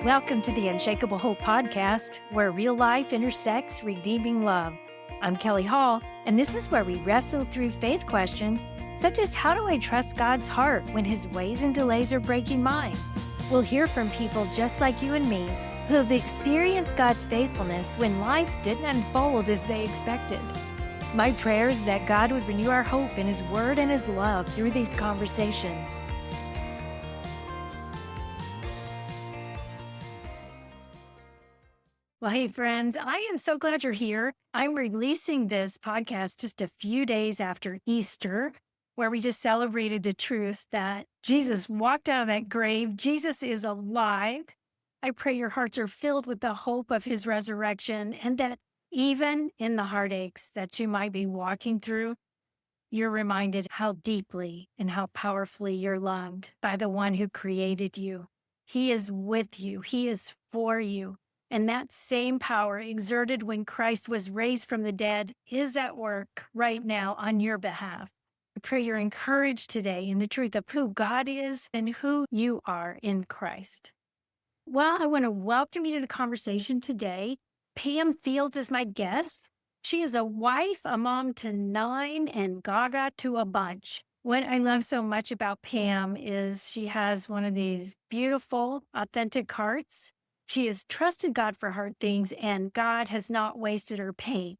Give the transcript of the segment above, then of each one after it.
Welcome to the Unshakable Hope podcast, where real life intersects redeeming love. I'm Kelly Hall, and this is where we wrestle through faith questions such as how do I trust God's heart when his ways and delays are breaking mine? We'll hear from people just like you and me who have experienced God's faithfulness when life didn't unfold as they expected. My prayer is that God would renew our hope in his word and his love through these conversations. Well, hey, friends, I am so glad you're here. I'm releasing this podcast just a few days after Easter, where we just celebrated the truth that Jesus walked out of that grave. Jesus is alive. I pray your hearts are filled with the hope of his resurrection, and that even in the heartaches that you might be walking through, you're reminded how deeply and how powerfully you're loved by the one who created you. He is with you. He is for you. And that same power exerted when Christ was raised from the dead is at work right now on your behalf. I pray you're encouraged today in the truth of who God is and who you are in Christ. Well, I want to welcome you to the conversation today. Pam Fields is my guest. She is a wife, a mom to 9, and gaga to a bunch. What I love so much about Pam is she has one of these beautiful, authentic hearts. She has trusted God for hard things, and God has not wasted her pain.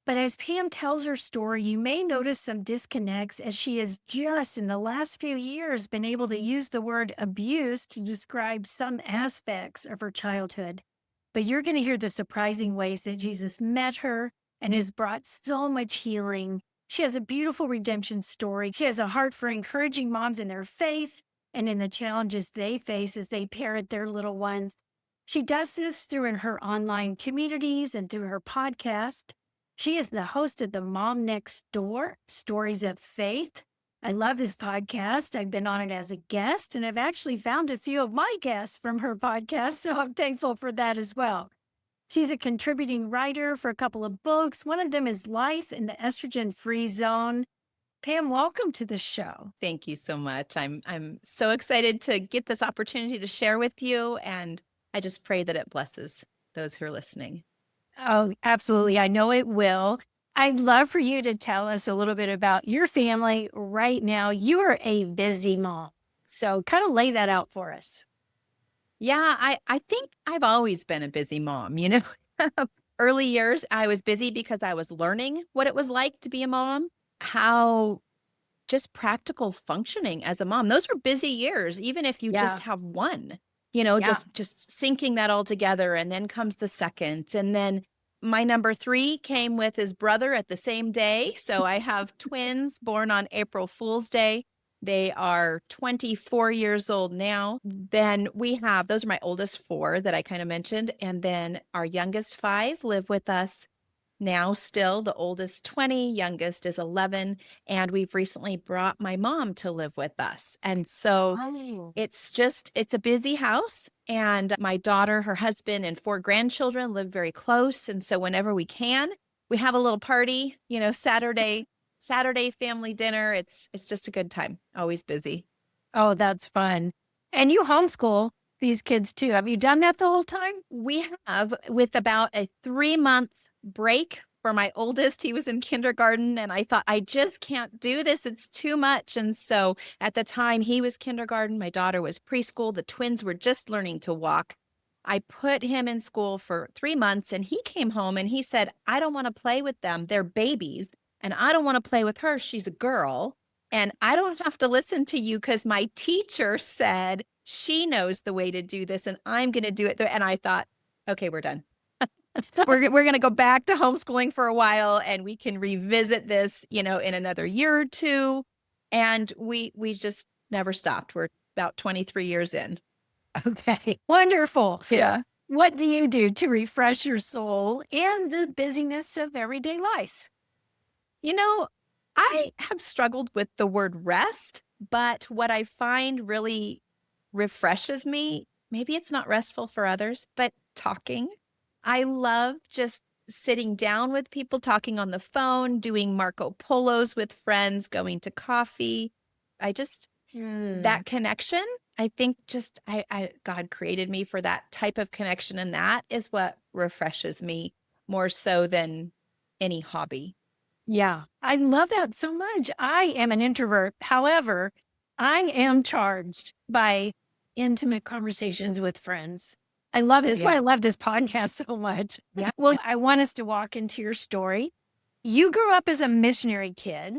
But as Pam tells her story, you may notice some disconnects as she has just in the last few years been able to use the word abuse to describe some aspects of her childhood. But you're going to hear the surprising ways that Jesus met her and has brought so much healing. She has a beautiful redemption story. She has a heart for encouraging moms in their faith and in the challenges they face as they parent their little ones. She does this through in her online communities and through her podcast. She is the host of the Mom Next Door, Stories of Faith. I love this podcast. I've been on it as a guest, and I've actually found a few of my guests from her podcast, so I'm thankful for that as well. She's a contributing writer for a couple of books. One of them is Life in the Estrogen-Free Zone. Pam, welcome to the show. Thank you so much. I'm so excited to get this opportunity to share with you, and I just pray that it blesses those who are listening. Oh, absolutely. I know it will. I'd love for you to tell us a little bit about your family right now. You are a busy mom, so kind of lay that out for us. Yeah, I think I've always been a busy mom. Early years, I was busy because I was learning what it was like to be a mom, how just practical functioning as a mom. Those were busy years, even if you just have one, Yeah. just syncing that all together. And then comes the second. And then my number 3 came with his brother at the same day. So I have twins born on April Fool's Day. They are 24 years old now. Then we have, those are my oldest 4 that I kind of mentioned. And then our youngest 5 live with us now still. The oldest 20, youngest is 11. And we've recently brought my mom to live with us. And so it's a busy house. And my daughter, her husband, and 4 grandchildren live very close. And so whenever we can, we have a little party, Saturday family dinner. It's just a good time. Always busy. Oh, that's fun. And you homeschool these kids too. Have you done that the whole time? We have, with about a 3-month break for my oldest. He was in kindergarten, and I thought, I just can't do this. It's too much. And so at the time he was kindergarten, my daughter was preschool. The twins were just learning to walk. I put him in school for 3 months, and he came home and he said, I don't want to play with them. They're babies, and I don't want to play with her. She's a girl, and I don't have to listen to you because my teacher said she knows the way to do this, and I'm going to do it. And I thought, okay, we're done. We're going to go back to homeschooling for a while, and we can revisit this, in another year or 2. And we just never stopped. We're about 23 years in. Okay, wonderful. Yeah. What do you do to refresh your soul in the busyness of everyday life? I have struggled with the word rest, but what I find really refreshes me, maybe it's not restful for others, but talking. I love just sitting down with people, talking on the phone, doing Marco Polos with friends, going to coffee. That connection I think just God created me for that type of connection, and that is what refreshes me more so than any hobby. Yeah, I love that so much. I am an introvert. However, I am charged by intimate conversations with friends. I love it. That's why Yeah. I love this podcast so much. Yeah. Well, I want us to walk into your story. You grew up as a missionary kid.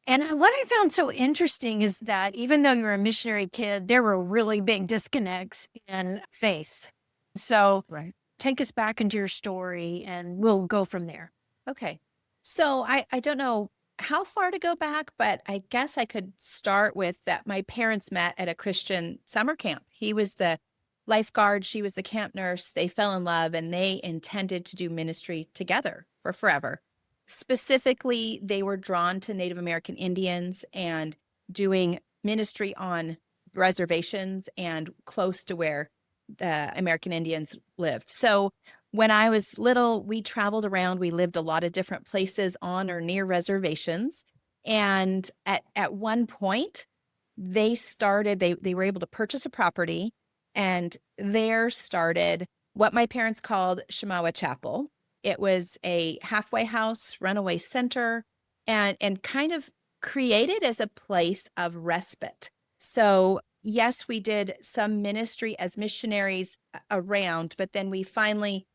And what I found so interesting is that even though you were a missionary kid, there were really big disconnects in faith. So Right. take us back into your story and we'll go from there. Okay. So I don't know how far to go back, but I guess I could start with that my parents met at a Christian summer camp. He was the lifeguard, she was the camp nurse. They fell in love and they intended to do ministry together for forever. Specifically, they were drawn to Native American Indians and doing ministry on reservations and close to where the American Indians lived. So when I was little, we traveled around. We lived a lot of different places on or near reservations. And at one point, they were able to purchase a property, and there started what my parents called Shemawa Chapel. It was a halfway house, runaway center, and kind of created as a place of respite. So yes, we did some ministry as missionaries around, but then we finally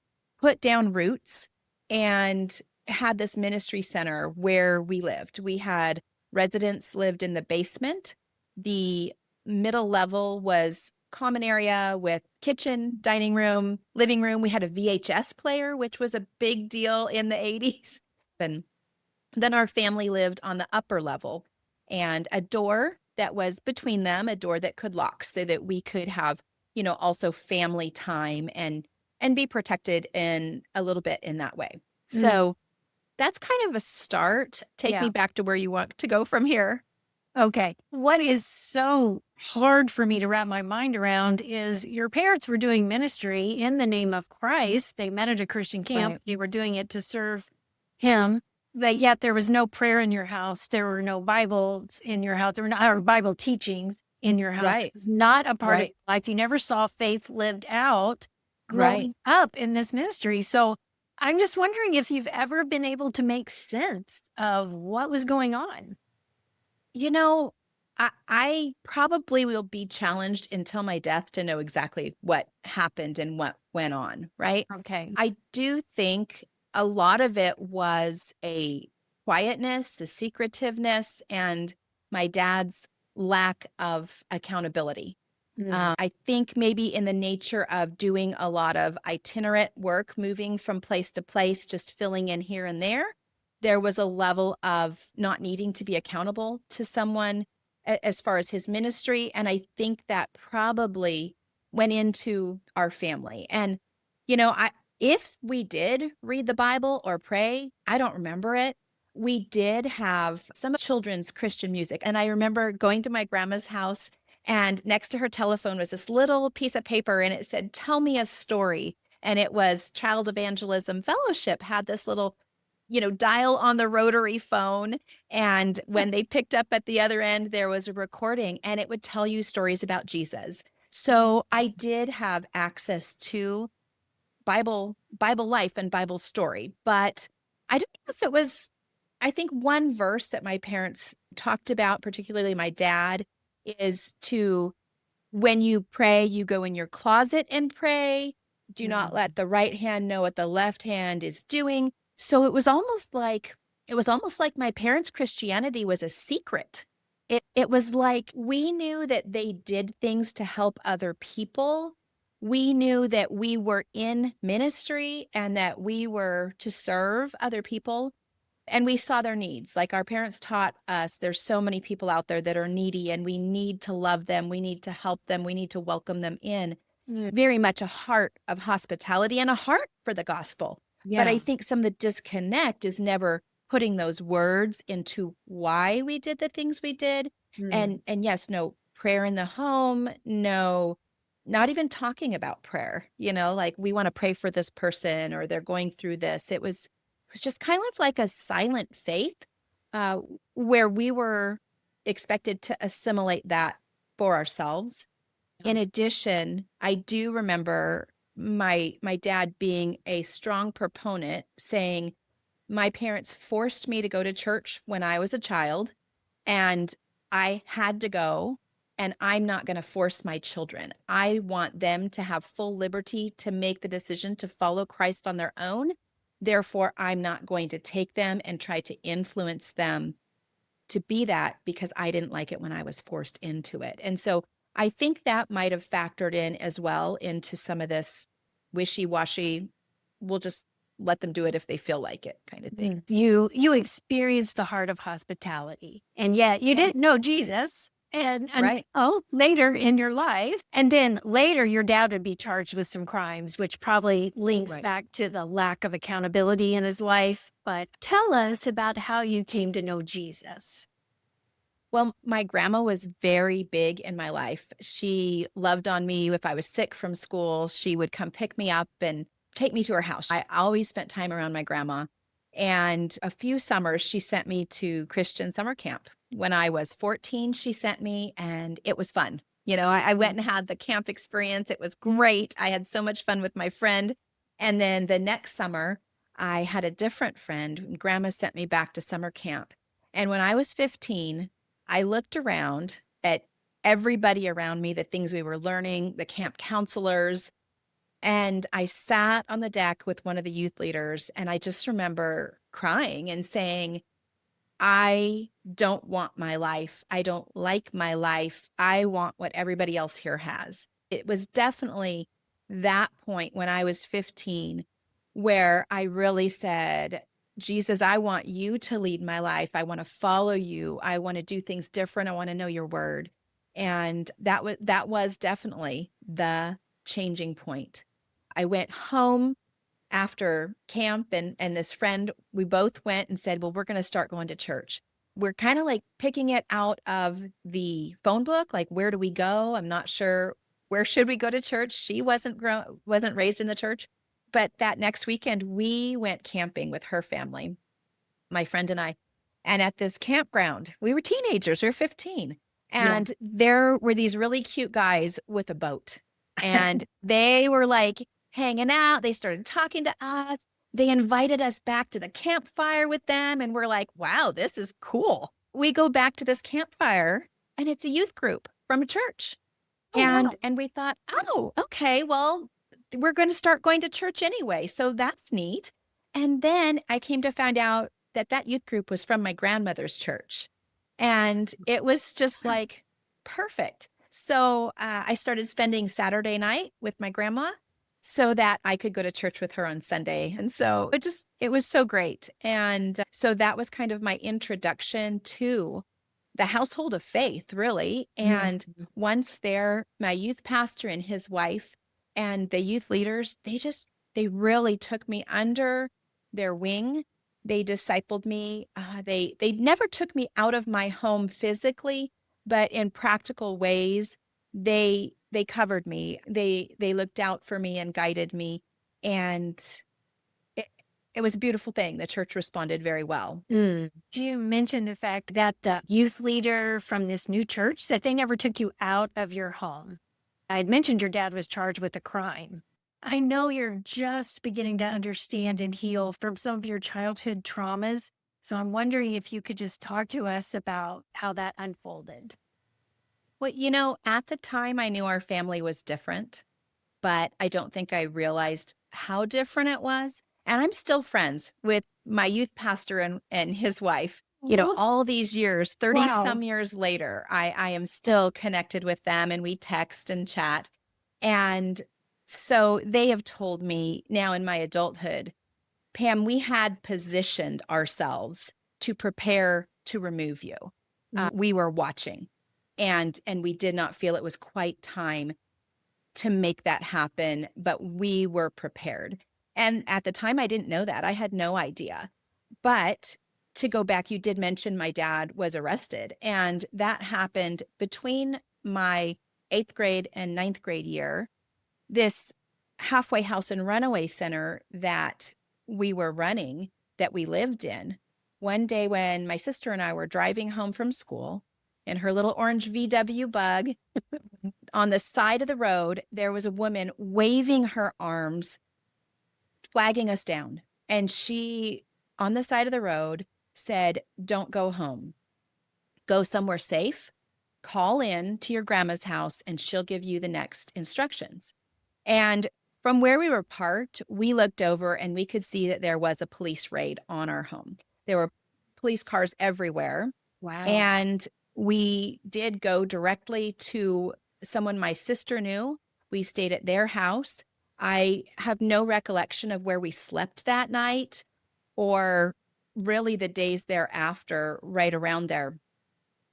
put down roots and had this ministry center where we lived. We had residents lived in the basement. The middle level was common area with kitchen, dining room, living room. We had a VHS player, which was a big deal in the 80s. And then our family lived on the upper level, and a door that was between them, a door that could lock so that we could have, also family time and be protected in a little bit in that way. Mm, So that's kind of a start. Take me yeah. back to where you want to go from here. Okay. What is so hard for me to wrap my mind around is your parents were doing ministry in the name of Christ. They met at a Christian camp. Right. They were doing it to serve Him, but yet there was no prayer in your house. There were no Bibles in your house. There were not or Bible teachings in your house. It Right. was not a part of Right. life. You never saw faith lived out Right. growing up in this ministry. So I'm just wondering if you've ever been able to make sense of what was going on. You know, I probably will be challenged until my death to know exactly what happened and what went on, right? Okay. I do think a lot of it was a quietness, a secretiveness, and my dad's lack of accountability. Mm. I think maybe in the nature of doing a lot of itinerant work, moving from place to place, just filling in here and there was a level of not needing to be accountable to someone as far as his ministry. And I think that probably went into our family. And, if we did read the Bible or pray, I don't remember it. We did have some children's Christian music. And I remember going to my grandma's house, and next to her telephone was this little piece of paper, and it said, "Tell me a story." And it was Child Evangelism Fellowship had this little, dial on the rotary phone. And when they picked up at the other end, there was a recording, and it would tell you stories about Jesus. So I did have access to Bible life and Bible story, but I don't know if it was, I think one verse that my parents talked about, particularly my dad, is to when you pray, you go in your closet and pray. Do not Mm. let the right hand know what the left hand is doing. So it was almost like my parents' Christianity was a secret. It was like we knew that they did things to help other people. We knew that we were in ministry and that we were to serve other people, and we saw their needs. Like our parents taught us, there's so many people out there that are needy, and we need to love them. We need to help them. We need to welcome them in. Mm. Very much a heart of hospitality and a heart for the gospel. But I Yeah. think some of the disconnect is never putting those words into why we did the things we did. Mm. And yes, no prayer in the home, no, not even talking about prayer, like we want to pray for this person or they're going through this. It was just kind of like a silent faith, uh, where we were expected to assimilate that for ourselves. In addition, I do remember my dad being a strong proponent, saying, my parents forced me to go to church when I was a child, and I had to go, and I'm not going to force my children. I want them to have full liberty to make the decision to follow Christ on their own. Therefore, I'm not going to take them and try to influence them to be that, because I didn't like it when I was forced into it. And so I think that might have factored in as well into some of this wishy-washy, we'll just let them do it if they feel like it kind of thing. You experienced the heart of hospitality, and yet you didn't know Jesus. And Right. until later in your life. And then later, your dad would be charged with some crimes, which probably links Right. back to the lack of accountability in his life. But tell us about how you came to know Jesus. Well, my grandma was very big in my life. She loved on me. If I was sick from school, she would come pick me up and take me to her house. I always spent time around my grandma. And a few summers, she sent me to Christian summer camp. When I was 14, she sent me, and it was fun. I went and had the camp experience. It was great. I had so much fun with my friend. And then the next summer, I had a different friend. Grandma sent me back to summer camp. And when I was 15, I looked around at everybody around me, the things we were learning, the camp counselors, and I sat on the deck with one of the youth leaders, and I just remember crying and saying, I don't want my life. I don't like my life. I want what everybody else here has. It was definitely that point when I was 15 where I really said, Jesus, I want you to lead my life. I want to follow you. I want to do things different. I want to know your word. And that was definitely the changing point. I went home after camp, and this friend, we both went and said, well, we're going to start going to church. We're kind of like picking it out of the phone book. Like, where do we go? I'm not sure. Where should we go to church? She wasn't raised in the church. But that next weekend, we went camping with her family, my friend and I. And at this campground, we were teenagers, we were 15. And there were these really cute guys with a boat. And they were like hanging out. They started talking to us. They invited us back to the campfire with them. And we're like, wow, this is cool. We go back to this campfire, and it's a youth group from a church. Oh, wow. And we thought, oh, okay, well, we're going to start going to church anyway. So that's neat. And then I came to find out that youth group was from my grandmother's church. And it was just like perfect. So I started spending Saturday night with my grandma so that I could go to church with her on Sunday. And so it was so great. And so that was kind of my introduction to the household of faith, really. And once there, my youth pastor and his wife and the youth leaders, they really took me under their wing. They discipled me. They never took me out of my home physically, but in practical ways, they covered me. They looked out for me and guided me. And it was a beautiful thing. The church responded very well. You mentioned the fact that the youth leader from this new church, that they never took you out of your home. I had mentioned your dad was charged with a crime. I know you're just beginning to understand and heal from some of your childhood traumas. So I'm wondering if you could just talk to us about how that unfolded. Well, at the time, I knew our family was different, but I don't think I realized how different it was. And I'm still friends with my youth pastor and his wife. All these years, 30 some years later, I am still connected with them, and we text and chat. And so they have told me now in my adulthood, Pam, we had positioned ourselves to prepare to remove you. We were watching, and we did not feel it was quite time to make that happen, but we were prepared. And at the time, I didn't know that. I had no idea. But to go back, you did mention my dad was arrested, and that happened between my 8th grade and 9th grade year. This halfway house and runaway center that we were running, that we lived in, one day when my sister and I were driving home from school, in her little orange VW bug. On the side of the road, there was a woman waving her arms, flagging us down. And she, on the side of the road, said, "Don't go home. Go somewhere safe. Call in to your grandma's house and she'll give you the next instructions." And from where we were parked, we looked over and we could see that there was a police raid on our home. There were police cars everywhere. Wow. And we did go directly to someone my sister knew. We stayed at their house. I have no recollection of where we slept that night or really the days thereafter, right around there.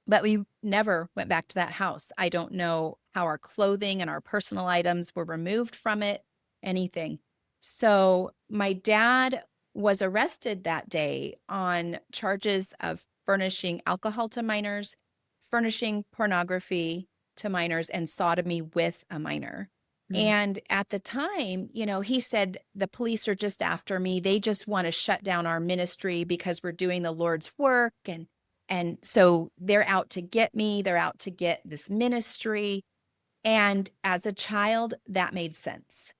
But we never went back to that house. I don't know how our clothing and our personal items were removed from it, anything. So my dad was arrested that day on charges of furnishing alcohol to minors, furnishing pornography to minors, and sodomy with a minor. Mm. And at the time, he said, "The police are just after me. They just want to shut down our ministry because we're doing the Lord's work. And so they're out to get me. They're out to get this ministry." And as a child, that made sense.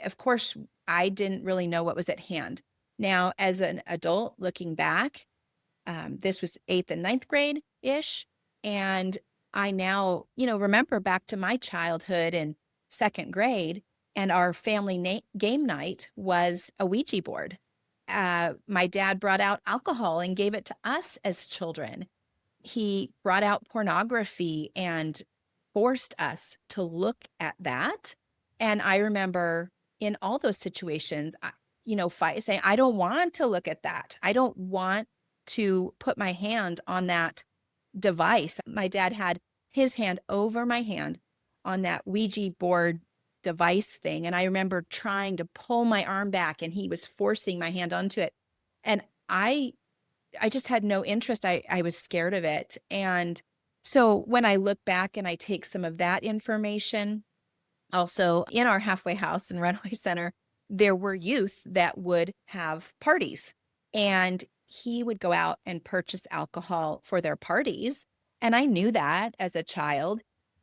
Of course, I didn't really know what was at hand. Now, as an adult looking back, this was 8th and 9th grade ish. And I now, remember back to my childhood in 2nd grade, and our family game night was a Ouija board. My dad brought out alcohol and gave it to us as children. He brought out pornography and forced us to look at that. And I remember in all those situations, saying, "I don't want to look at that. I don't want to put my hand on that device." My dad had his hand over my hand on that Ouija board device thing. And I remember trying to pull my arm back and he was forcing my hand onto it. And I just had no interest. I was scared of it. And so when I look back and I take some of that information, also in our halfway house and runaway center, there were youth that would have parties. And he would go out and purchase alcohol for their parties. And I knew that as a child.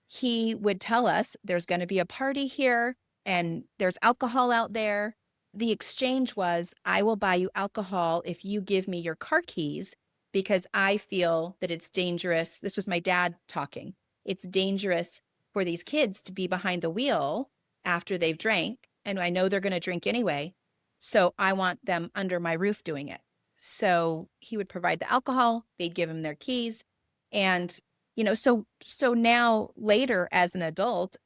He would tell us, "There's going to be a party here and there's alcohol out there." The exchange was, "I will buy you alcohol if you give me your car keys because I feel that it's dangerous." This was my dad talking. "It's dangerous for these kids to be behind the wheel after they've drank. And I know they're going to drink anyway. So I want them under my roof doing it." So he would provide the alcohol. They'd give him their keys. And, so now later as an adult,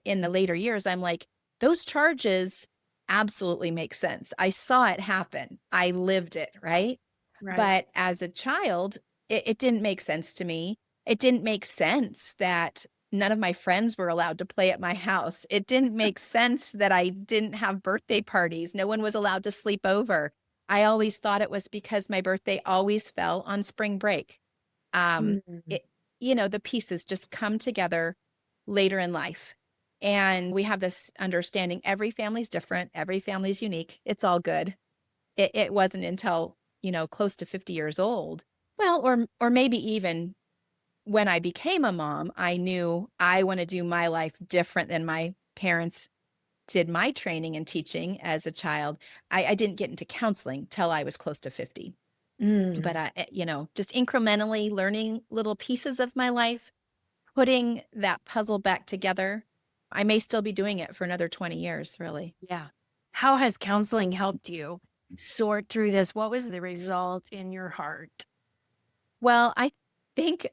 in the later years, I'm like, those charges absolutely make sense. I saw it happen. I lived it, right? Right. But as a child, it didn't make sense to me. It didn't make sense that none of my friends were allowed to play at my house. It didn't make sense that I didn't have birthday parties. No one was allowed to sleep over. I always thought it was because my birthday always fell on spring break. Um, Mm. it, the pieces just come together later in life. And we have this understanding every family's different, every family's unique. It's all good. It wasn't until, close to 50 years old. Well, or maybe even when I became a mom, I knew I want to do my life different than my parents did my training and teaching as a child. I didn't get into counseling till I was close to 50. But Mm. just incrementally learning little pieces of my life, putting that puzzle back together. I may still be doing it for another 20 years, really. Yeah. How has counseling helped you sort through this? What was the result in your heart? Well, I think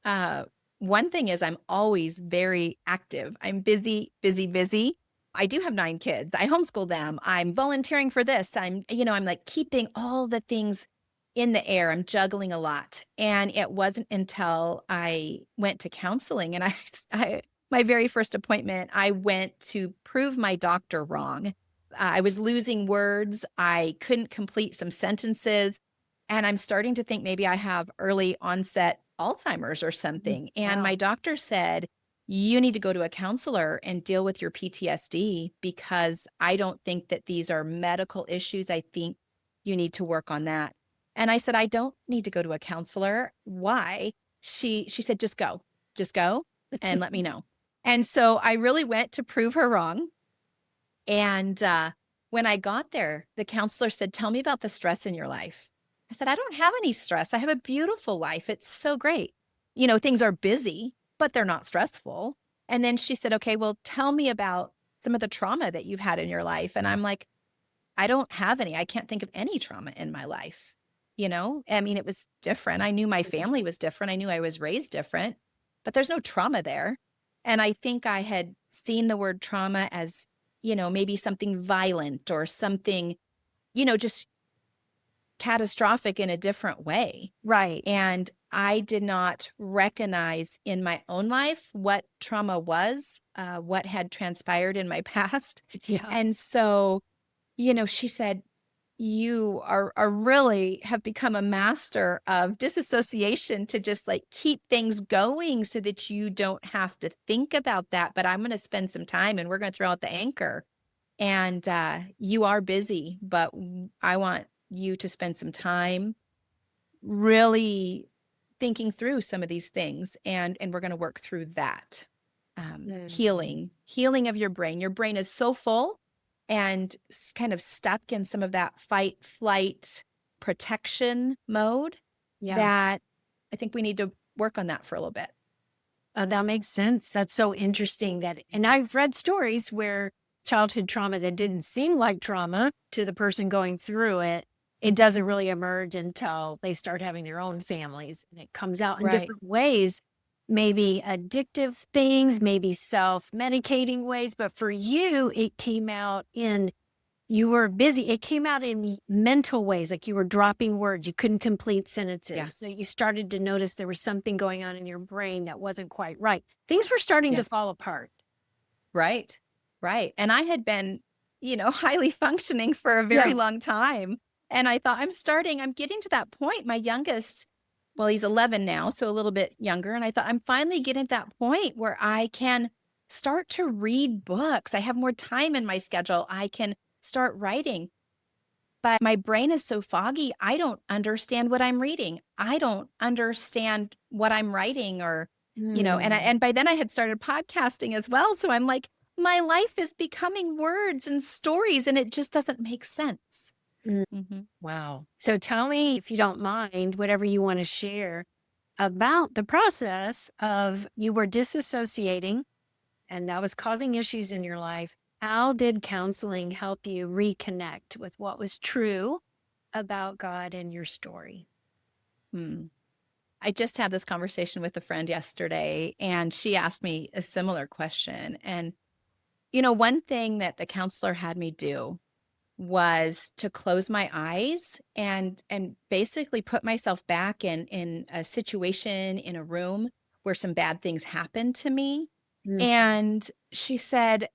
one thing is I'm always very active. I'm busy, busy, busy. I do have 9 kids. I homeschool them. I'm volunteering for this. I'm like keeping all the things in the air. I'm juggling a lot. And it wasn't until I went to counseling and my very first appointment, I went to prove my doctor wrong. I was losing words. I couldn't complete some sentences. And I'm starting to think maybe I have early onset Alzheimer's or Mm. something. And my Wow. doctor said, "You need to go to a counselor and deal with your PTSD because I don't think that these are medical issues. I think you need to work on that." And I said, "I don't need to go to a counselor. Why?" She said, "Just go. Just go and let me know. And so I really went to prove her wrong. And when I got there, the counselor said, "Tell me about the stress in your life." I said, "I don't have any stress. I have a beautiful life. It's so great. Things are busy, but they're not stressful." And then she said, "Okay, well, tell me about some of the trauma that you've had in your life." And I'm like, "I don't have any. I can't think of any trauma in my life." I mean, it was different. I knew my family was different. I knew I was raised different, but there's no trauma there. And I think I had seen the word trauma as, maybe something violent or something, just catastrophic in a different way. Right. And I did not recognize in my own life what trauma was, what had transpired in my past. Yeah. And so, she said, "You are really have become a master of disassociation to just like keep things going so that you don't have to think about that. But I'm going to spend some time and we're going to throw out the anchor. And you are busy, but I want you to spend some time really thinking through some of these things, and we're going to work through that. Healing of your brain. Your brain is so full and kind of stuck in some of that fight, flight, protection mode Yeah. that I think we need to work on that for a little bit. That makes sense. That's so interesting and I've read stories where childhood trauma that didn't seem like trauma to the person going through it doesn't really emerge until they start having their own families, and it comes out in Right. different ways, maybe addictive things, maybe self-medicating ways. But for you, it came out you were busy. It came out in mental ways, like you were dropping words. You couldn't complete sentences. Yeah. So you started to notice there was something going on in your brain that wasn't quite right. Things were starting Yeah. to fall apart. Right. And I had been, highly functioning for a very long time. And I thought, I'm getting to that point. My youngest, well, he's 11 now, so a little bit younger. And I thought, I'm finally getting to that point where I can start to read books. I have more time in my schedule. I can start writing. But my brain is so foggy, I don't understand what I'm reading. I don't understand what I'm writing and by then I had started podcasting as well. So I'm like, my life is becoming words and stories and it just doesn't make sense. Wow. So tell me, if you don't mind, whatever you want to share about the process of you were disassociating and that was causing issues in your life. How did counseling help you reconnect with what was true about God and your story? I just had this conversation with a friend yesterday, and she asked me a similar question. And, one thing that the counselor had me do was to close my eyes and basically put myself back in a situation, in a room where some bad things happened to me. And she said,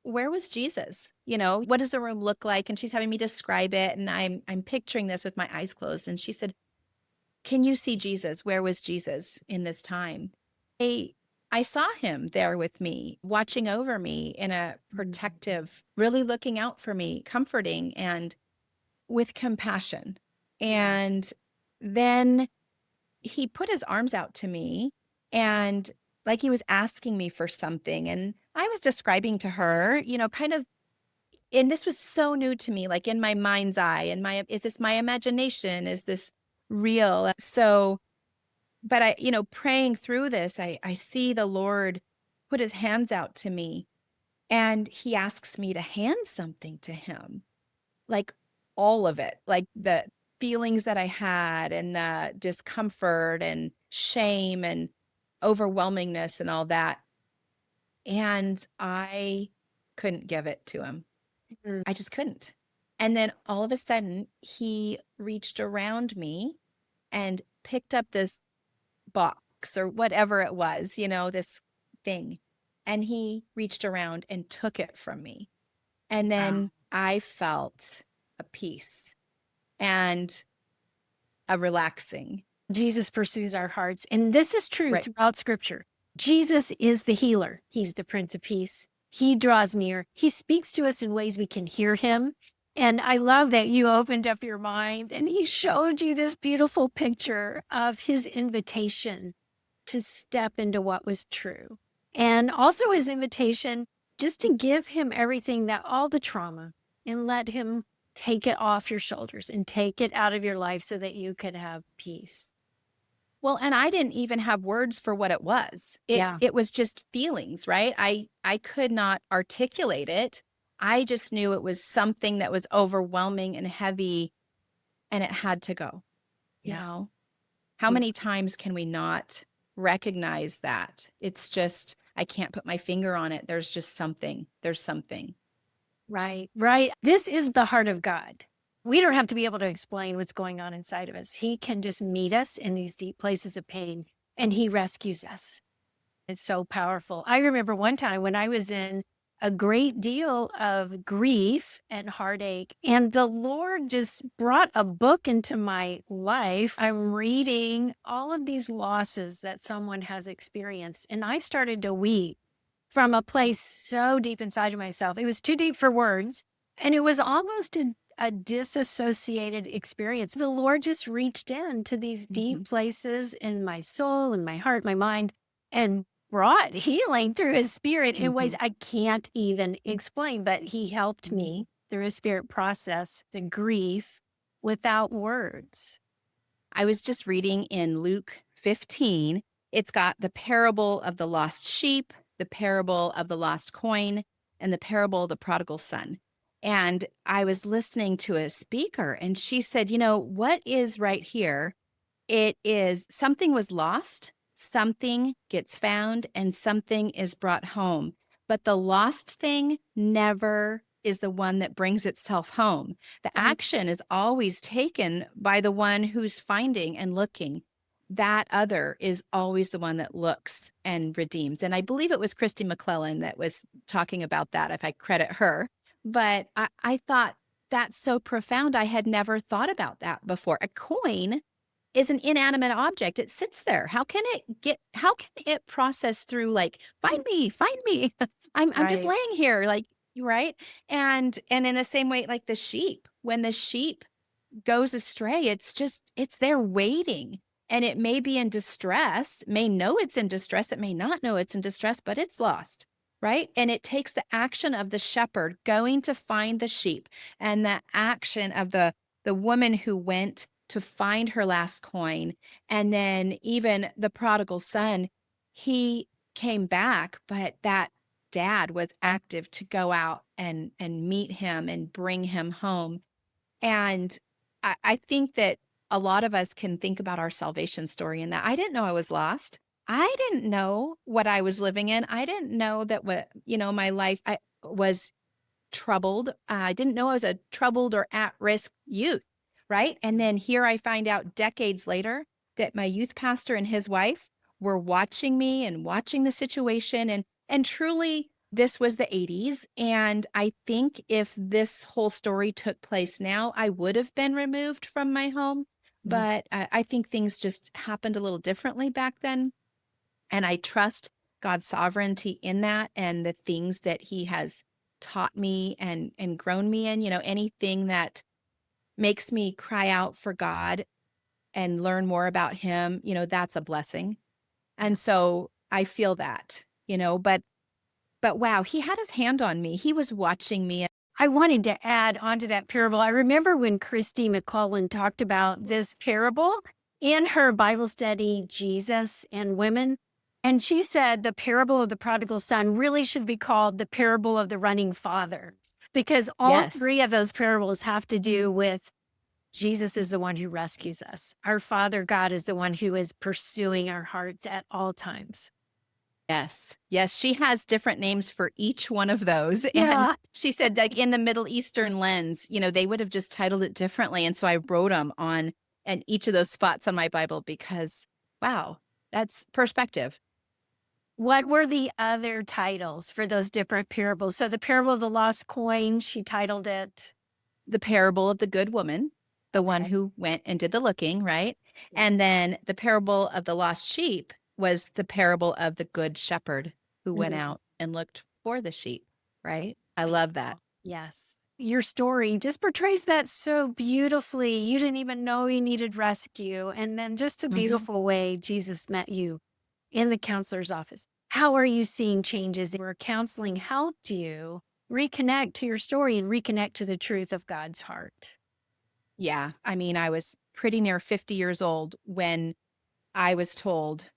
"Where was Jesus? What does the room look like?" And she's having me describe it. And I'm picturing this with my eyes closed. And she said, "Can you see Jesus? Where was Jesus in this time?" I saw him there with me, watching over me in a protective, really looking out for me, comforting and with compassion. And then he put his arms out to me and like he was asking me for something. And I was describing to her, kind of, and this was so new to me, like in my mind's eye, and is this my imagination? Is this real? So, but praying through this, I see the Lord put his hands out to me and he asks me to hand something to him, like all of it, like the feelings that I had and the discomfort and shame and overwhelmingness and all that. And I couldn't give it to him. I just couldn't. And then all of a sudden, he reached around me and picked up this box or whatever it was, this thing. And he reached around and took it from me. And then I felt a peace and a relaxing. Jesus pursues our hearts. And this is true Right. throughout Scripture. Jesus is the healer. He's the Prince of Peace. He draws near. He speaks to us in ways we can hear him. And I love that you opened up your mind and he showed you this beautiful picture of his invitation to step into what was true. And also his invitation just to give him everything, that all the trauma, and let him take it off your shoulders and take it out of your life so that you could have peace. Well, and I didn't even have words for what it was. Yeah. It was just feelings, right? I could not articulate it. I just knew it was something that was overwhelming and heavy, and it had to go, you Yeah. know? How Yeah. many times can we not recognize that? It's just, I can't put my finger on it. There's just something. There's something. Right. Right. This is the heart of God. We don't have to be able to explain what's going on inside of us. He can just meet us in these deep places of pain, and he rescues us. It's so powerful. I remember one time when I was in a great deal of grief and heartache, and the Lord just brought a book into my life. I'm reading all of these losses that someone has experienced, and I started to weep from a place so deep inside of myself. It was too deep for words, and it was almost a disassociated experience. The Lord just reached in to these deep places in my soul, in my heart, my mind, and brought healing through his spirit in ways I can't even explain. But he helped me through his spirit process the grief without words. I was just reading in Luke 15. It's got the parable of the lost sheep, the parable of the lost coin, and the parable of the prodigal son. And I was listening to a speaker, and she said, what is right here? It is something was lost, something gets found, and something is brought home. But the lost thing never is the one that brings itself home. The action is always taken by the one who's finding and looking. That other is always the one that looks and redeems. And I believe it was Christy McClellan that was talking about that, if I credit her. But I thought that's so profound. I had never thought about that before. A coin is an inanimate object. It sits there. How can it process through, like, find me, find me. I'm just Right. laying here, like, right? And in the same way, like the sheep, when the sheep goes astray, it's there waiting. And it may be in distress, may know it's in distress, it may not know it's in distress, but it's lost. Right. And it takes the action of the shepherd going to find the sheep, and the action of the woman who went to find her last coin. And then even the prodigal son, he came back, but that dad was active to go out and meet him and bring him home. And I think that a lot of us can think about our salvation story in that I didn't know I was lost. I didn't know what I was living in. I didn't know that my life I was troubled. I didn't know I was a troubled or at-risk youth, right? And then here I find out decades later that my youth pastor and his wife were watching me and watching the situation, and truly this was the 80s, and I think if this whole story took place now, I would have been removed from my home, but I think things just happened a little differently back then, and I trust God's sovereignty in that, and the things that he has taught me and grown me in. Anything that makes me cry out for God and learn more about him, that's a blessing. And so I feel that, but wow, he had his hand on me. He was watching me. I wanted to add onto that parable. I remember when Christy McClellan talked about this parable in her Bible study, Jesus and Women. And she said the parable of the prodigal son really should be called the parable of the running father, because all Yes. three of those parables have to do with Jesus is the one who rescues us. Our Father God is the one who is pursuing our hearts at all times. Yes. Yes. She has different names for each one of those. Yeah. And she said, like, in the Middle Eastern lens, they would have just titled it differently. And so I wrote them on and each of those spots on my Bible because, wow, that's perspective. What were the other titles for those different parables? So the parable of the lost coin, she titled it The parable of the good woman, the one who went and did the looking, right? And then the parable of the lost sheep was the parable of the good shepherd who went out and looked for the sheep, right? I love that. Yes. Your story just portrays that so beautifully. You didn't even know you needed rescue. And then just a beautiful way Jesus met you. in the counselor's office. How are you seeing changes where counseling helped you reconnect to your story and reconnect to the truth of God's heart? Yeah. I mean, I was pretty near 50 years old when I was told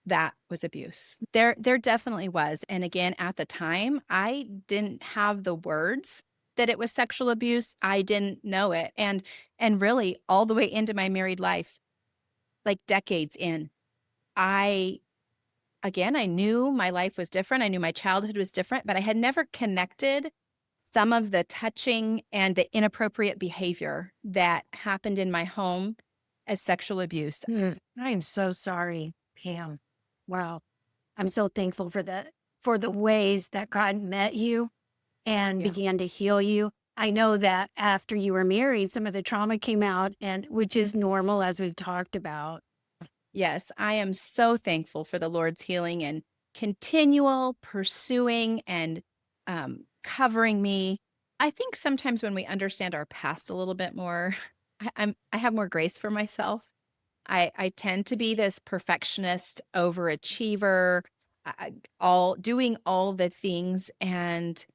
that was abuse. There definitely was. And again, at the time, I didn't have the words that it was sexual abuse. I didn't know it. And really all the way into my married life, like decades in, I I knew my life was different. I knew my childhood was different, but I had never connected some of the touching and the inappropriate behavior that happened in my home as sexual abuse. I am so sorry, Pam. Wow. I'm so thankful for the ways that God met you and Yeah. began to heal you. I know that after you were married, some of the trauma came out, and which is normal as we've talked about. Yes, I am so thankful for the Lord's healing and continual pursuing and covering me. I think sometimes when we understand our past a little bit more, I have more grace for myself. I tend to be this perfectionist, overachiever, all doing all the things, and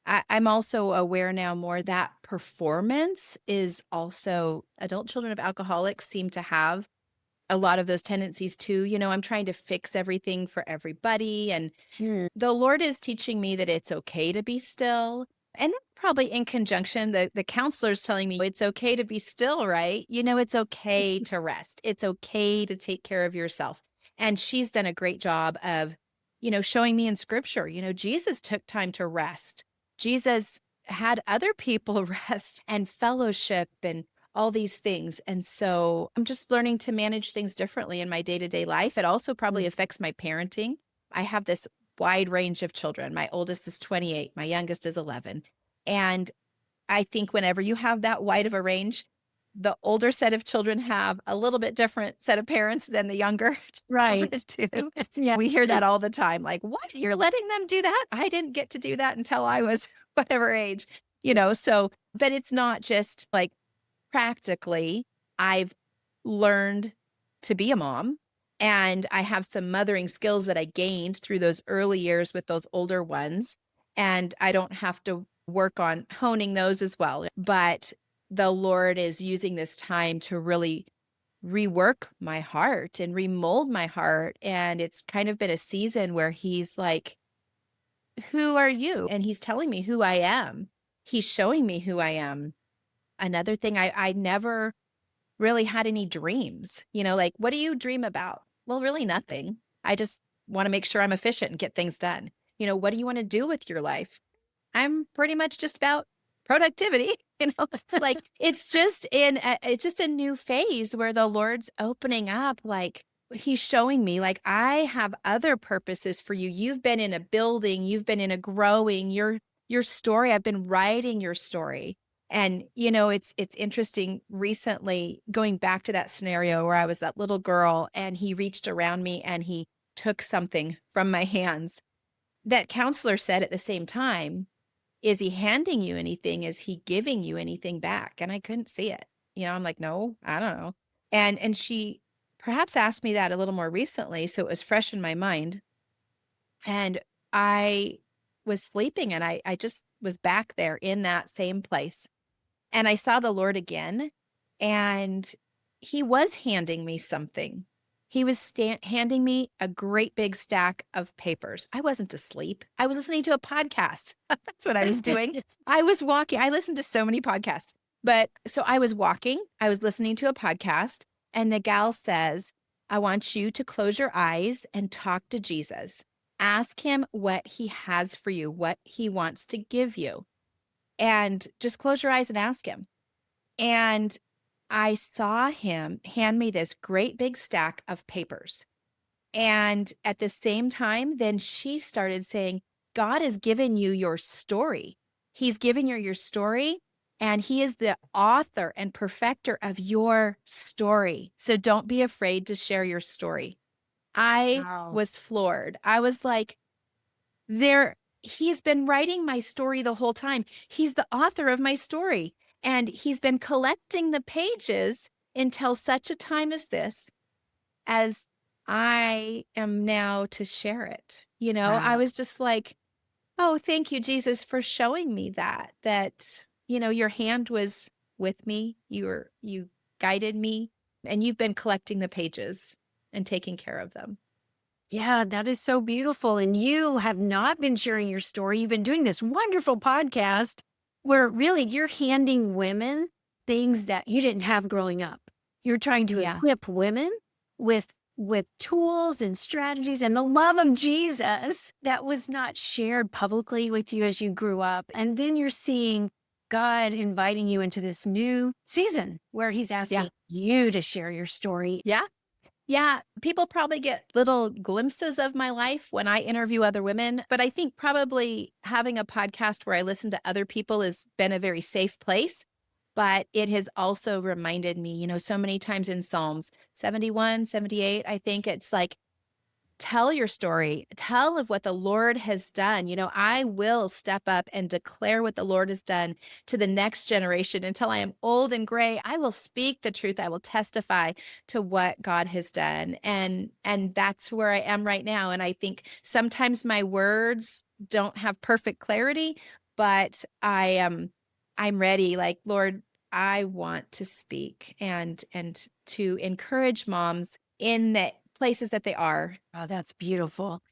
I'm also aware now more that performance is also adult children of alcoholics seem to have a lot of those tendencies too. I'm trying to fix everything for everybody. And Mm, the Lord is teaching me that it's okay to be still. And then probably in conjunction, the counselor's telling me it's okay to be still, right? It's okay to rest. It's okay to take care of yourself. And she's done a great job of, showing me in scripture, Jesus took time to rest. Jesus had other people rest and fellowship and all these things. And so I'm just learning to manage things differently in my day-to-day life. It also probably mm. affects my parenting. I have this wide range of children. My oldest is 28, my youngest is 11. And I think whenever you have that wide of a range, the older set of children have a little bit different set of parents than the younger children Right. do. Yeah. We hear that all the time. Like, what? You're letting them do that? I didn't get to do that until I was whatever age, so, but it's not just like practically, I've learned to be a mom, and I have some mothering skills that I gained through those early years with those older ones, and I don't have to work on honing those as well. But the Lord is using this time to really rework my heart and remold my heart, and it's kind of been a season where he's like, "Who are you?" And he's telling me who I am. He's showing me who I am. Another thing, I never really had any dreams, like, "What do you dream about?" Well, really nothing. I just wanna make sure I'm efficient and get things done. "What do you wanna do with your life?" I'm pretty much just about productivity, like, it's just a new phase where the Lord's opening up, like, He's showing me, like, "I have other purposes for you. You've been in a building, you've been in a growing, your story, I've been writing your story." And, it's interesting recently going back to that scenario where I was that little girl and he reached around me and he took something from my hands. That counselor said at the same time, "Is he handing you anything? Is he giving you anything back?" And I couldn't see it. I'm like, "No, I don't know." And she perhaps asked me that a little more recently, so it was fresh in my mind. And I was sleeping and I just was back there in that same place. And I saw the Lord again, and he was handing me something. He was handing me a great big stack of papers. I wasn't asleep. I was listening to a podcast. That's what I was doing. I was walking. I listened to so many podcasts. But so I was walking, I was listening to a podcast, and the gal says, "I want you to close your eyes and talk to Jesus. Ask him what he has for you, what he wants to give you. And just close your eyes and ask him." And I saw him hand me this great big stack of papers. And at the same time, then she started saying, "God has given you your story. He's given you your story, and he is the author and perfecter of your story. So don't be afraid to share your story." I Wow. was floored. I was like, he's been writing my story the whole time. He's the author of my story, and he's been collecting the pages until such a time as this, as I am now to share it. I Wow. was just like, oh, thank you, Jesus, for showing me that your hand was with me. You guided me, and you've been collecting the pages and taking care of them. Yeah, that is so beautiful. And you have not been sharing your story. You've been doing this wonderful podcast where really you're handing women things that you didn't have growing up. You're trying to Yeah. equip women with tools and strategies and the love of Jesus that was not shared publicly with you as you grew up. And then you're seeing God inviting you into this new season where he's Yeah. asking you to share your story. Yeah. Yeah, people probably get little glimpses of my life when I interview other women, but I think probably having a podcast where I listen to other people has been a very safe place. But it has also reminded me, so many times in Psalms 71, 78, I think it's like, tell your story. Tell of what the Lord has done. I will step up and declare what the Lord has done to the next generation until I am old and gray. I will speak the truth. I will testify to what God has done. And that's where I am right now. And I think sometimes my words don't have perfect clarity, but I'm ready. Like, Lord, I want to speak and to encourage moms in the places that they are. Oh, that's beautiful.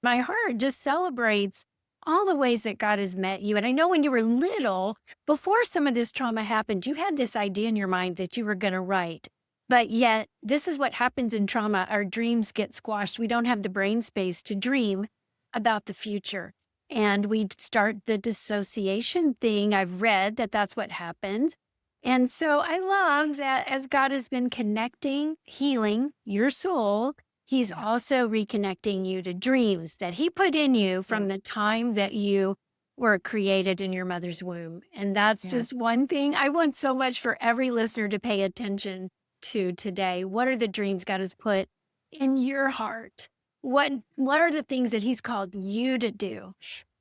My heart just celebrates all the ways that God has met you. And I know when you were little, before some of this trauma happened, you had this idea in your mind that you were going to write. But yet, this is what happens in trauma. Our dreams get squashed. We don't have the brain space to dream about the future. And we start the dissociation thing. I've read that that's what happens. And so I love that as God has been connecting, healing your soul, he's Yeah. also reconnecting you to dreams that he put in you from the time that you were created in your mother's womb. And that's Yeah. just one thing I want so much for every listener to pay attention to today. What are the dreams God has put in your heart? What are the things that he's called you to do?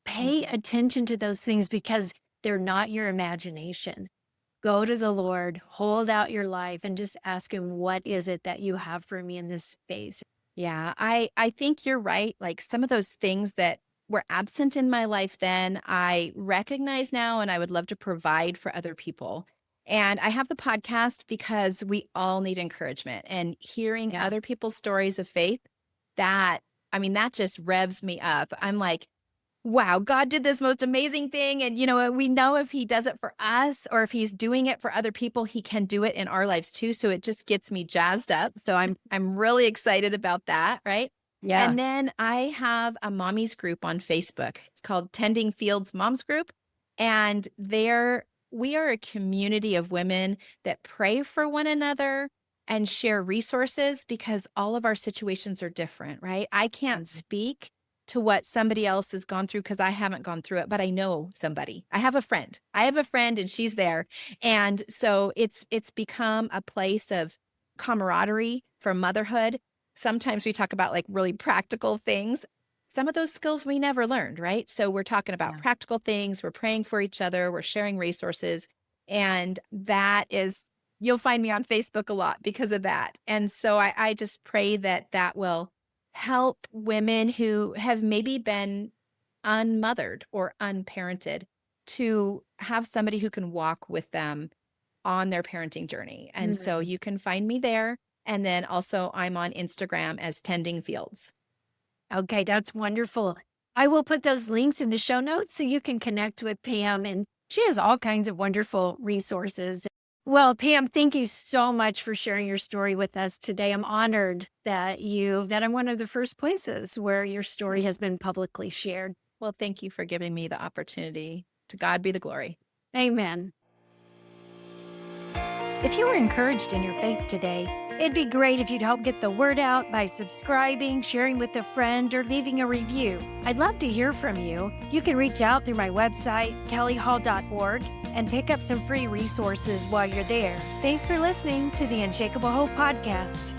Pay attention to those things because they're not your imagination. Go to the Lord, hold out your life, and just ask him, what is it that you have for me in this space? Yeah, I think you're right. Like some of those things that were absent in my life then, I recognize now and I would love to provide for other people. And I have the podcast because we all need encouragement and hearing Yeah. other people's stories of faith that that just revs me up. I'm like, wow, God did this most amazing thing. And, we know if he does it for us or if he's doing it for other people, he can do it in our lives too. So it just gets me jazzed up. So I'm really excited about that. Right. Yeah. And then I have a mommies group on Facebook. It's called Tending Fields Moms Group. And there we are a community of women that pray for one another and share resources because all of our situations are different, right? I can't Mhm. speak to what somebody else has gone through because I haven't gone through it, but I know somebody. I have a friend. I have a friend and she's there. And so it's become a place of camaraderie for motherhood. Sometimes we talk about like really practical things. Some of those skills we never learned, right? So we're talking about Yeah. practical things, we're praying for each other, we're sharing resources. And that is, you'll find me on Facebook a lot because of that. And so I just pray that that will help women who have maybe been unmothered or unparented to have somebody who can walk with them on their parenting journey. And so Mm. you can find me there. And then also I'm on Instagram as Tending Fields. Okay, that's wonderful. I will put those links in the show notes so you can connect with Pam, and she has all kinds of wonderful resources. Well, Pam, thank you so much for sharing your story with us today. I'm honored that I'm one of the first places where your story has been publicly shared. Well, thank you for giving me the opportunity. To God be the glory. Amen. If you were encouraged in your faith today, it'd be great if you'd help get the word out by subscribing, sharing with a friend, or leaving a review. I'd love to hear from you. You can reach out through my website, kellyhall.org, and pick up some free resources while you're there. Thanks for listening to the Unshakable Hope Podcast.